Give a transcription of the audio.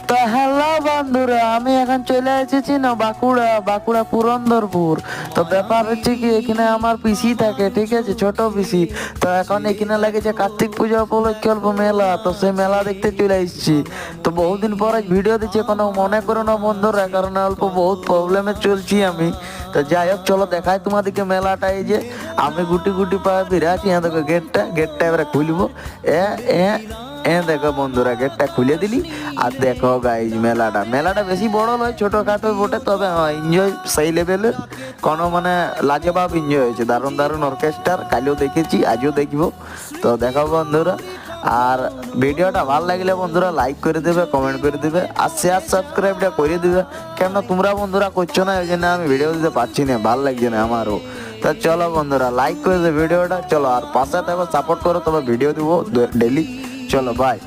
তো হ্যালো বন্ধুরা, আমি এখন চলে এসেছি না বাঁকুড়া পুরন্দরপুর। তো ব্যাপার হচ্ছে কি, এখানে আমার পিসি থাকে, ঠিক আছে, ছোট পিসি। তো এখন এখানে লেগেছে কার্তিক পূজা উপলক্ষে অল্প মেলা, তো সেই মেলা দেখতে চলে এসেছি। তো বহুদিন পরে ভিডিও দিচ্ছি, কোনো মনে করো না বন্ধুরা, কারণ অল্প বহুত প্রবলেমে চলছি আমি। তো যাই হোক, চলো দেখাই তোমাদেরকে মেলাটা। এই যে আমি গুটি গুটি পায়ে বিরাছি, হ্যাঁ দেখো গেটটা এবারে খুলবো। এ এ দেখো বন্ধুরা, গেটটা খুলে দিলি। আর দেখো গাইজ, মেলাটা বেশি বড় নয়, ছোটখাটো বটে, তবে এনজয় সেই লেভেলের। কোনো মানে লাজবাব এনজয় হয়েছে, দারুণ দারুণ অর্কেস্ট্রার, কালও দেখেছি, আজও দেখবো। তো দেখো বন্ধুরা, আর ভিডিওটা ভালো লাগলে বন্ধুরা লাইক করে দেবে, কমেন্ট করে দেবে, আর শেয়ার সাবস্ক্রাইবটা করে দেবে। কেন তোমরা বন্ধুরা করছো না, ওই জন্য আমি ভিডিও দিতে পারছি না, ভালো লাগছে না আমারও। তা চলো বন্ধুরা, লাইক করে দেবে ভিডিওটা, চলো আর পাশে থাকো, সাপোর্ট করো, তবে ভিডিও দিব ডেলি। চলো বাই।